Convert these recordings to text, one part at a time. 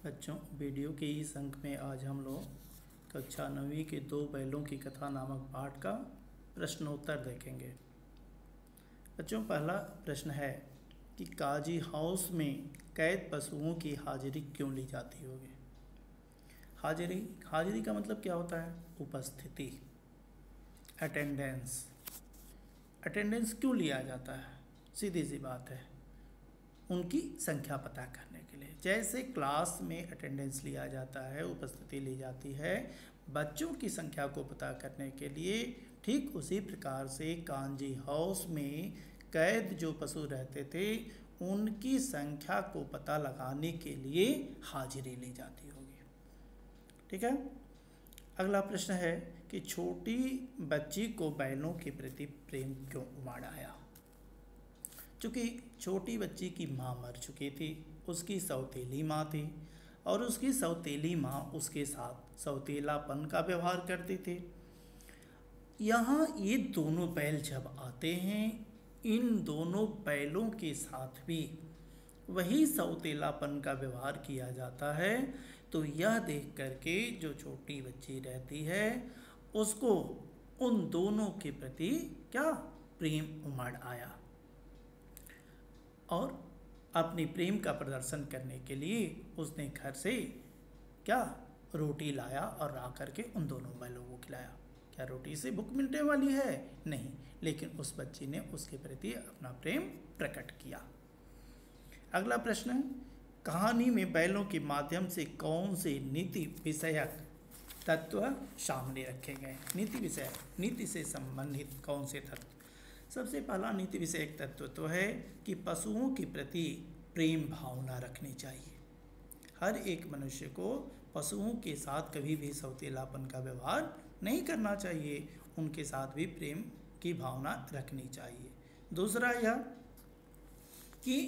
बच्चों, वीडियो के इस अंक में आज हम लोग कक्षा 9वीं के 2 बैलों की कथा नामक पाठ का प्रश्नोत्तर देखेंगे। बच्चों, पहला प्रश्न है कि काजी हाउस में कैद पशुओं की हाजिरी क्यों ली जाती होगी। हाजिरी का मतलब क्या होता है? उपस्थिति, अटेंडेंस। अटेंडेंस क्यों लिया जाता है? सीधी सी बात है, उनकी संख्या पता करने के लिए। जैसे क्लास में अटेंडेंस लिया जाता है, उपस्थिति ली जाती है बच्चों की संख्या को पता करने के लिए, ठीक उसी प्रकार से कांजी हाउस में कैद जो पशु रहते थे उनकी संख्या को पता लगाने के लिए हाजिरी ली जाती होगी। ठीक है। अगला प्रश्न है कि छोटी बच्ची को बैलों के प्रति प्रेम क्यों उमड़ आया। चूँकि छोटी बच्ची की माँ मर चुकी थी, उसकी सौतेली माँ थी और उसकी सौतेली माँ उसके साथ सौतेलापन का व्यवहार करती थी। यहाँ ये दोनों बैल जब आते हैं, इन दोनों बैलों के साथ भी वही सौतेलापन का व्यवहार किया जाता है। तो यह देख करके जो छोटी बच्ची रहती है उसको उन दोनों के प्रति क्या प्रेम उमड़ आया और अपने प्रेम का प्रदर्शन करने के लिए उसने घर से क्या रोटी लाया और ला करके उन दोनों बैलों को खिलाया। क्या रोटी से भूख मिटने वाली है? नहीं, लेकिन उस बच्ची ने उसके प्रति अपना प्रेम प्रकट किया। अगला प्रश्न, कहानी में बैलों के माध्यम से कौन से नीति विषयक तत्व सामने रखे गए? नीति से संबंधित कौन से तत्व? सबसे पहला नीति विषयक तत्व तो है कि पशुओं के प्रति प्रेम भावना रखनी चाहिए। हर एक मनुष्य को पशुओं के साथ कभी भी सौतेलापन का व्यवहार नहीं करना चाहिए, उनके साथ भी प्रेम की भावना रखनी चाहिए। दूसरा यह कि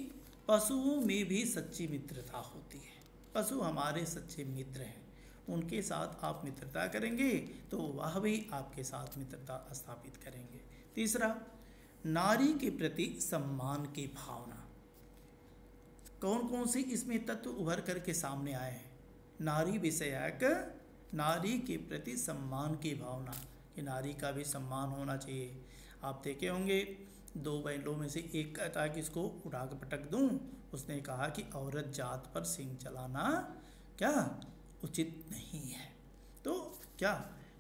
पशुओं में भी सच्ची मित्रता होती है। पशु हमारे सच्चे मित्र हैं, उनके साथ आप मित्रता करेंगे तो वह भी आपके साथ मित्रता स्थापित करेंगे। तीसरा, नारी के प्रति सम्मान की भावना। कौन कौन से इसमें तत्व उभर करके सामने आए हैं? नारी विषयक नारी के प्रति सम्मान की भावना, कि नारी का भी सम्मान होना चाहिए। आप देखे होंगे 2 बैलों में से एक कहता है कि इसको उठा के पटक दूं, उसने कहा कि औरत जात पर सींग चलाना क्या उचित नहीं है। तो क्या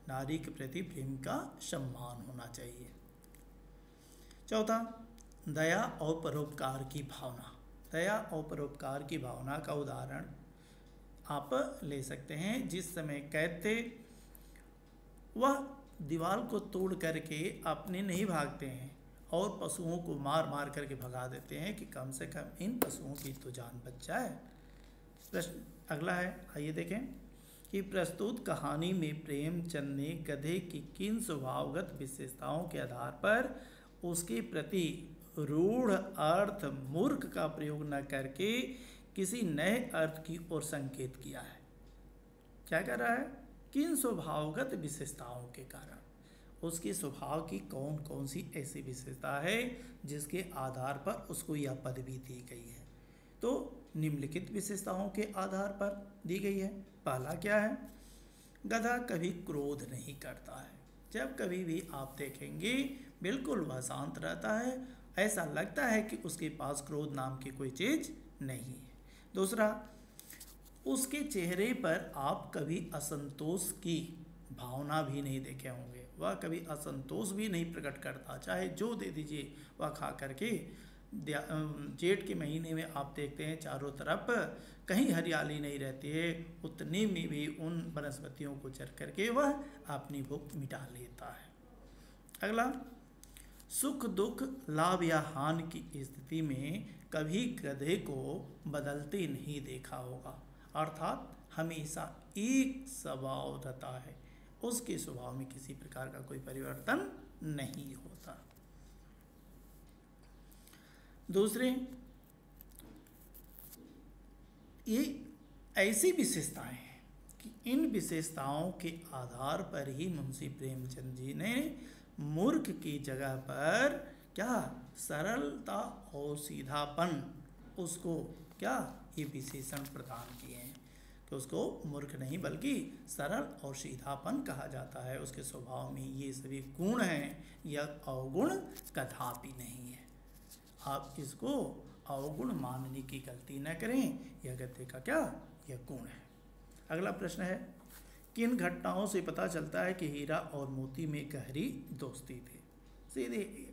नारी के प्रति प्रेम का सम्मान होना चाहिए। चौथा, दया और परोपकार की भावना। दया और परोपकार की भावना का उदाहरण आप ले सकते हैं। जिस समय कैद थे वह दीवार को तोड़ करके अपने नहीं भागते हैं और पशुओं को मार मार करके भगा देते हैं कि कम से कम इन पशुओं की तो जान बच जाए। प्रश्न अगला है, आइए देखें कि प्रस्तुत कहानी में प्रेमचंद ने गधे की किन स्वभावगत विशेषताओं के आधार पर उसके प्रति रूढ़ अर्थ मूर्ख का प्रयोग न करके किसी नए अर्थ की ओर संकेत किया है। क्या कर रहा है? किन स्वभावगत विशेषताओं के कारण उसके स्वभाव की कौन कौन सी ऐसी विशेषता है जिसके आधार पर उसको यह पदवी दी गई है। तो निम्नलिखित विशेषताओं के आधार पर दी गई है। पहला क्या है? गधा कभी क्रोध नहीं करता है। जब कभी भी आप देखेंगे बिल्कुल वह शांत रहता है, ऐसा लगता है कि उसके पास क्रोध नाम की कोई चीज़ नहीं है। दूसरा, उसके चेहरे पर आप कभी असंतोष की भावना भी नहीं देखे होंगे। वह कभी असंतोष भी नहीं प्रकट करता, चाहे जो दे दीजिए वह खा करके। जेठ के महीने में आप देखते हैं चारों तरफ कहीं हरियाली नहीं रहती है, उतने में भी उन वनस्पतियों को चर करके वह अपनी भूख मिटा लेता है। अगला, सुख दुख लाभ या हानि की स्थिति में कभी गधे को बदलते नहीं देखा होगा, अर्थात हमेशा एक स्वभाव रहता है, उसके स्वभाव में किसी प्रकार का कोई परिवर्तन नहीं होता। दूसरे, ये ऐसी विशेषताएं हैं कि इन विशेषताओं के आधार पर ही मुंशी प्रेमचंद जी ने मूर्ख की जगह पर क्या सरलता और सीधापन उसको क्या ये विशेषण प्रदान किए हैं। कि उसको मूर्ख नहीं बल्कि सरल और सीधापन कहा जाता है। उसके स्वभाव में ये सभी गुण हैं, यह अवगुण कदापि नहीं है। आप इसको अवगुण मानने की गलती न करें, यह गद्य का क्या, यह गुण है। अगला प्रश्न है, किन घटनाओं से पता चलता है कि हीरा और मोती में गहरी दोस्ती थी। सीधे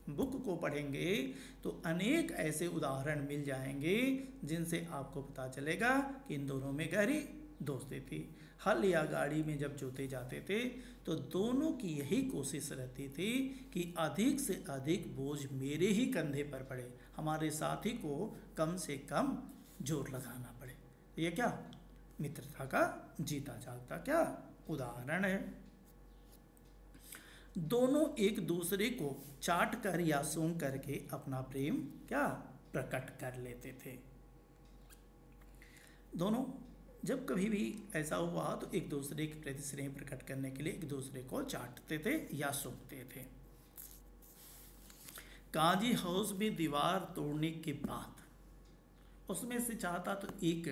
बुक को पढ़ेंगे तो अनेक ऐसे उदाहरण मिल जाएंगे जिनसे आपको पता चलेगा कि इन दोनों में गहरी दोस्ती थी। हल या गाड़ी में जब जोते जाते थे तो दोनों की यही कोशिश रहती थी कि अधिक से अधिक बोझ मेरे ही कंधे पर पड़े, हमारे साथी को कम से कम जोर लगाना पड़े। ये क्या मित्रता का जीता जागता क्या उदाहरण है। दोनों एक दूसरे को चाट कर या सूंघ करके अपना प्रेम क्या प्रकट कर लेते थे। दोनों जब कभी भी ऐसा हुआ तो एक दूसरे के प्रति स्नेह प्रकट करने के लिए एक दूसरे को चाटते थे या सूंघते थे। काजी हाउस में दीवार तोड़ने के बाद उसमें से चाहता तो एक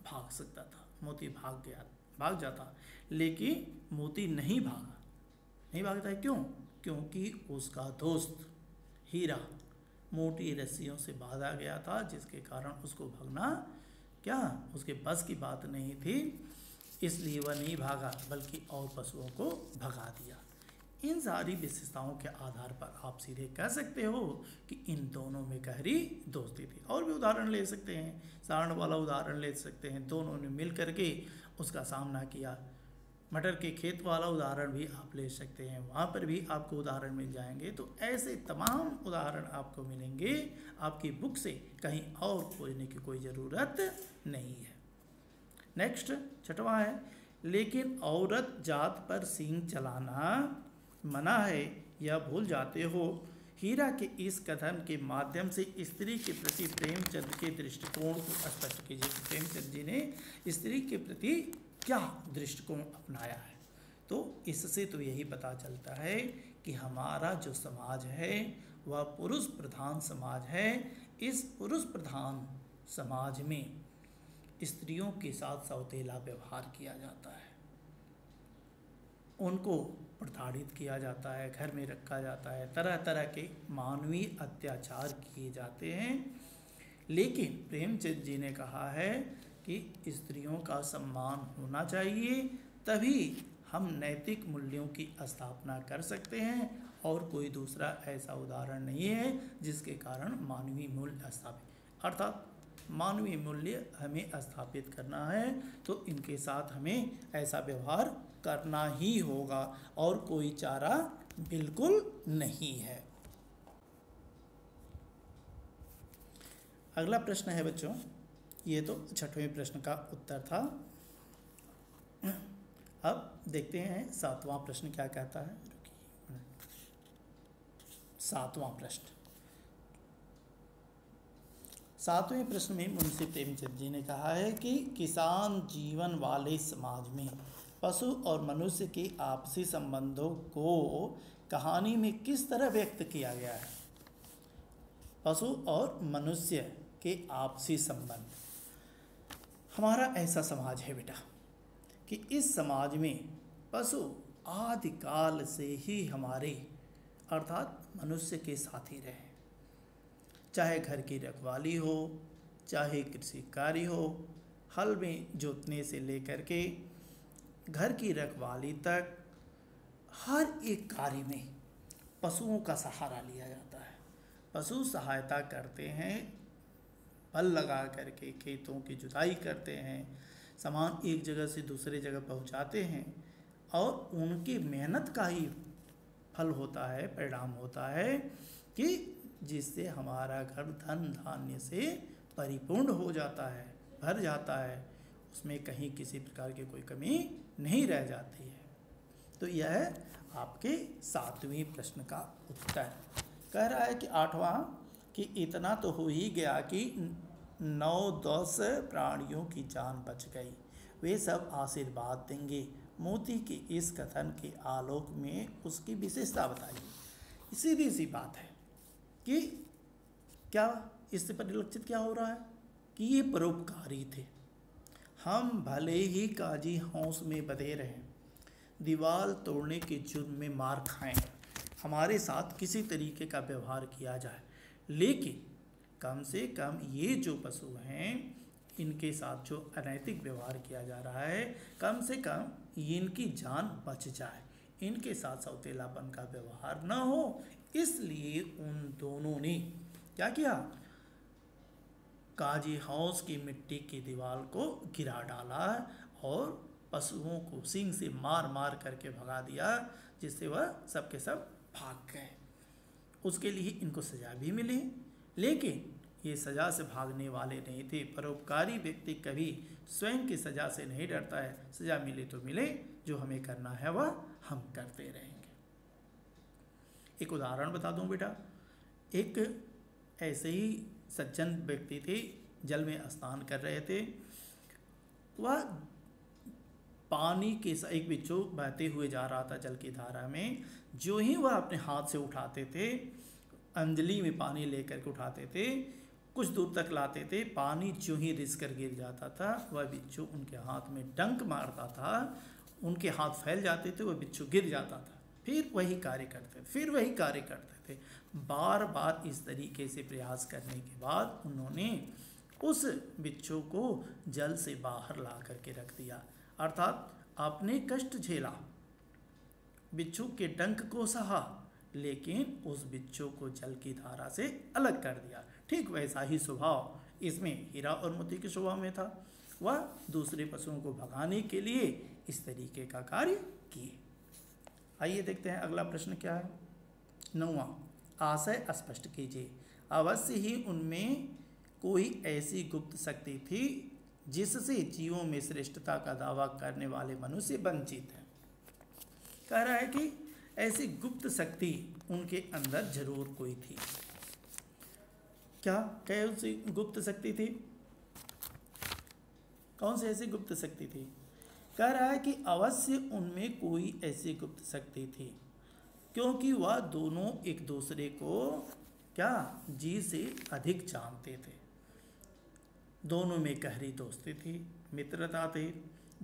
भाग सकता था, मोती भाग जाता, लेकिन मोती नहीं भागता है। क्यों? क्योंकि उसका दोस्त हीरा मोटी रस्सियों से बांधा गया था, जिसके कारण उसको भागना क्या उसके बस की बात नहीं थी, इसलिए वह नहीं भागा बल्कि और पशुओं को भगा दिया। इन सारी विशेषताओं के आधार पर आप सीधे कह सकते हो कि इन दोनों में गहरी दोस्ती थी। और भी उदाहरण ले सकते हैं, सारण वाला उदाहरण ले सकते हैं, दोनों ने मिल करके उसका सामना किया। मटर के खेत वाला उदाहरण भी आप ले सकते हैं, वहाँ पर भी आपको उदाहरण मिल जाएंगे। तो ऐसे तमाम उदाहरण आपको मिलेंगे, आपकी बुक से कहीं और खोजने की कोई ज़रूरत नहीं है। नेक्स्ट छठवां है, लेकिन औरत जात पर सींग चलाना मना है, यह भूल जाते हो। हीरा के इस कथन के माध्यम से स्त्री के प्रति प्रेमचंद के दृष्टिकोण को स्पष्ट कीजिए। प्रेमचंद जी ने स्त्री के प्रति क्या दृष्टिकोण अपनाया है। तो इससे तो यही पता चलता है कि हमारा जो समाज है वह पुरुष प्रधान समाज है। इस पुरुष प्रधान समाज में स्त्रियों के साथ सौतेला व्यवहार किया जाता है, उनको प्रताड़ित किया जाता है, घर में रखा जाता है, तरह तरह के मानवीय अत्याचार किए जाते हैं। लेकिन प्रेमचंद जी ने कहा है कि स्त्रियों का सम्मान होना चाहिए, तभी हम नैतिक मूल्यों की स्थापना कर सकते हैं। और कोई दूसरा ऐसा उदाहरण नहीं है जिसके कारण मानवीय मूल्य स्थापित, अर्थात मानवीय मूल्य हमें स्थापित करना है तो इनके साथ हमें ऐसा व्यवहार करना ही होगा और कोई चारा बिल्कुल नहीं है। अगला प्रश्न है बच्चों, ये तो छठवें प्रश्न का उत्तर था। अब देखते हैं सातवां प्रश्न क्या कहता है। सातवां प्रश्न, सातवें प्रश्न में मुंशी प्रेमचंद जी ने कहा है कि किसान जीवन वाले समाज में पशु और मनुष्य के आपसी संबंधों को कहानी में किस तरह व्यक्त किया गया है। पशु और मनुष्य के आपसी संबंध, हमारा ऐसा समाज है बेटा कि इस समाज में पशु आदिकाल से ही हमारे अर्थात मनुष्य के साथी रहे। चाहे घर की रखवाली हो, चाहे कृषि कार्य हो, हल में जोतने से लेकर के घर की रखवाली तक, हर एक कार्य में पशुओं का सहारा लिया जाता है। पशु सहायता करते हैं, हल लगा करके खेतों की जुताई करते हैं, सामान एक जगह से दूसरे जगह पहुंचाते हैं और उनकी मेहनत का ही फल होता है, परिणाम होता है कि जिससे हमारा घर धन धान्य से परिपूर्ण हो जाता है, भर जाता है, उसमें कहीं किसी प्रकार की कोई कमी नहीं रह जाती है। तो यह आपके सातवें प्रश्न का उत्तर कह रहा है कि आठवां कि इतना तो हो ही गया कि 9-10 प्राणियों की जान बच गई, वे सब आशीर्वाद देंगे। मोती के इस कथन के आलोक में उसकी विशेषता बताइए। सीधी सी बात है कि क्या इससे परिलक्षित क्या हो रहा है कि ये परोपकारी थे। हम भले ही काजी हौस में बंधे रहें, दीवार तोड़ने के जुर्म में मार खाएं, हमारे साथ किसी तरीके का व्यवहार किया जाए, लेकिन कम से कम ये जो पशु हैं इनके साथ जो अनैतिक व्यवहार किया जा रहा है, कम से कम इनकी जान बच जाए, इनके साथ सौतेलापन का व्यवहार न हो। इसलिए उन दोनों ने क्या किया, काजी हौस की मिट्टी की दीवार को गिरा डाला और पशुओं को सींग से मार मार करके भगा दिया, जिससे वह सब के सब भाग गए। उसके लिए इनको सज़ा भी मिली, लेकिन ये सज़ा से भागने वाले नहीं थे। परोपकारी व्यक्ति कभी स्वयं की सज़ा से नहीं डरता है। सज़ा मिले तो मिले, जो हमें करना है वह हम करते रहेंगे। एक उदाहरण बता दूं बेटा, एक ऐसे ही सज्जन व्यक्ति थे, जल में स्नान कर रहे थे। वह पानी के एक बिच्छू बहते हुए जा रहा था जल की धारा में। जो ही वह अपने हाथ से उठाते थे, अंजलि में पानी लेकर के उठाते थे, कुछ दूर तक लाते थे, पानी जो ही रिस कर गिर जाता था, वह बिच्छू उनके हाथ में डंक मारता था, उनके हाथ फैल जाते थे, वह बिच्छू गिर जाता था, फिर वही कार्य करते थे, फिर वही कार्य करते थे। बार बार इस तरीके से प्रयास करने के बाद उन्होंने उस बिच्छू को जल से बाहर ला करके रख दिया, अर्थात आपने कष्ट झेला, बिच्छू के डंक को सहा, लेकिन उस बिच्छू को जल की धारा से अलग कर दिया। ठीक वैसा ही स्वभाव इसमें हीरा और मोती के स्वभाव में था। वह दूसरे पशुओं को भगाने के लिए इस तरीके का कार्य किए। आइए देखते हैं अगला प्रश्न क्या है। 9वां, आशय स्पष्ट कीजिए। अवश्य ही उनमें कोई ऐसी गुप्त शक्ति थी जिससे जीवों में श्रेष्ठता का दावा करने वाले मनुष्य वंचित हैं। कह रहा है कि ऐसी गुप्त शक्ति उनके अंदर जरूर कोई थी। क्या कौन सी गुप्त शक्ति थी? कौन सी ऐसी गुप्त शक्ति थी? कह रहा है कि अवश्य उनमें कोई ऐसी गुप्त शक्ति थी, क्योंकि वह दोनों एक दूसरे को क्या जी से अधिक जानते थे। दोनों में गहरी दोस्ती थी, मित्रता थी,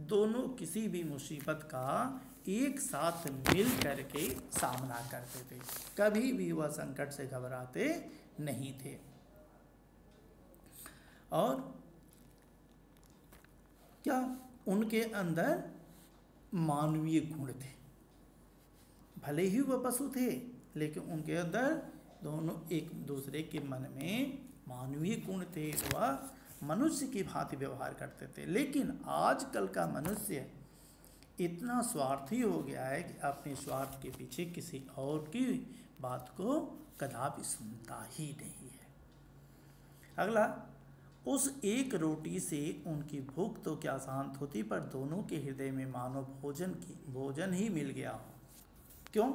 दोनों किसी भी मुसीबत का एक साथ मिल करके सामना करते थे, कभी भी वह संकट से घबराते नहीं थे। और क्या उनके अंदर मानवीय गुण थे, भले ही वह पशु थे, लेकिन उनके अंदर दोनों एक दूसरे के मन में मानवीय गुण थे, वह मनुष्य की भांति व्यवहार करते थे। लेकिन आजकल का मनुष्य इतना स्वार्थी हो गया है कि अपने स्वार्थ के पीछे किसी और की बात को कदापि सुनता ही नहीं है। अगला, उस एक रोटी से उनकी भूख तो क्या शांत होती, पर दोनों के हृदय में मानो भोजन ही मिल गया हो। क्यों?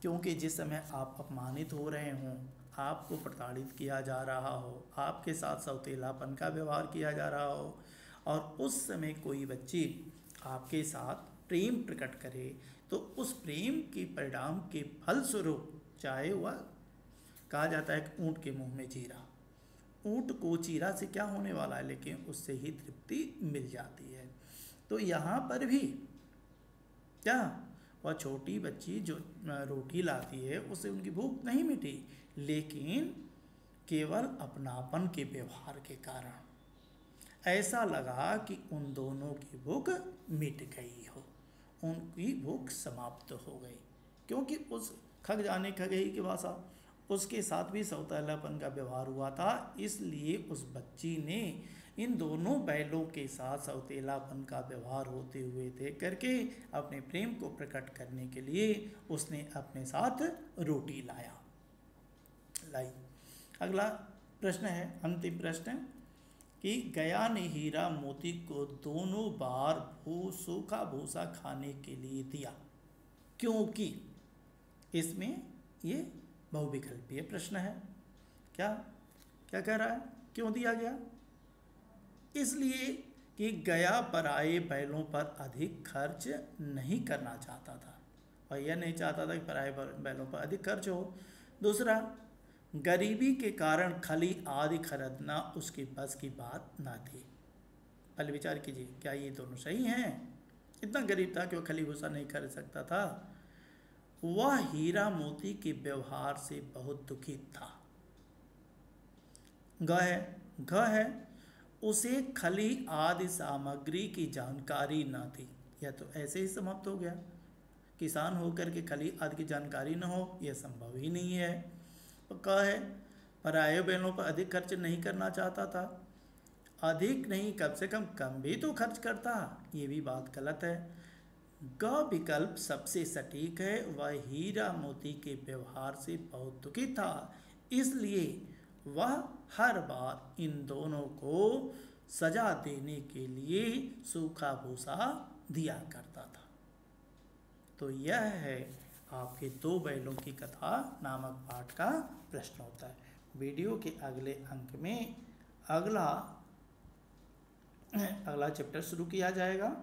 क्योंकि जिस समय आप अपमानित हो रहे हों, आपको प्रताड़ित किया जा रहा हो, आपके साथ सौतेलापन का व्यवहार किया जा रहा हो, और उस समय कोई बच्ची आपके साथ प्रेम प्रकट करे, तो उस प्रेम के परिणाम के फलस्वरूप, चाहे वह कहा जाता है कि ऊँट के मुंह में जीरा, ऊँट को चीरा से क्या होने वाला है, लेकिन उससे ही तृप्ति मिल जाती है। तो यहाँ पर भी क्या वह छोटी बच्ची जो रोटी लाती है, उससे उनकी भूख नहीं मिटी, लेकिन केवल अपनापन के व्यवहार के कारण ऐसा लगा कि उन दोनों की भूख मिट गई हो, उनकी भूख समाप्त हो गई, क्योंकि उस खग जाने खगई की भाषा, उसके साथ भी सौतेलापन का व्यवहार हुआ था। इसलिए उस बच्ची ने इन दोनों बैलों के साथ सौतेलापन का व्यवहार होते हुए देख करके अपने प्रेम को प्रकट करने के लिए उसने अपने साथ रोटी लाई। अगला प्रश्न है, अंतिम प्रश्न, कि गया ने हीरा मोती को दोनों बार सूखा भूसा खाने के लिए दिया, क्योंकि इसमें ये बहुविकल्पीय प्रश्न है। क्या कह रहा है? क्यों दिया गया? इसलिए कि गया पराये बैलों पर अधिक खर्च नहीं करना चाहता था, और यह नहीं चाहता था कि पराये बैलों पर अधिक खर्च हो। दूसरा, गरीबी के कारण खली आदि खरीदना उसके बस की बात ना थी। पहले विचार कीजिए, क्या ये दोनों सही हैं? इतना गरीब था कि वो खली भूसा नहीं खरीद सकता था। वह हीरा मोती के व्यवहार से बहुत दुखी था। घ है उसे खली आदि सामग्री की जानकारी न थी। यह तो ऐसे ही समाप्त हो गया। किसान होकर के खली आदि की जानकारी न हो, यह संभव ही नहीं है। क है पराये बैलों पर अधिक खर्च नहीं करना चाहता था। अधिक नहीं, कम से कम भी तो खर्च करता, ये भी बात गलत है। ग विकल्प सबसे सटीक है। वह हीरा मोती के व्यवहार से बहुत दुखी था, इसलिए वह हर बार इन दोनों को सजा देने के लिए सूखा भूसा दिया करता था। तो यह है आपके दो बैलों की कथा नामक पाठ का प्रश्न होता है। वीडियो के अगले अंक में अगला चैप्टर शुरू किया जाएगा।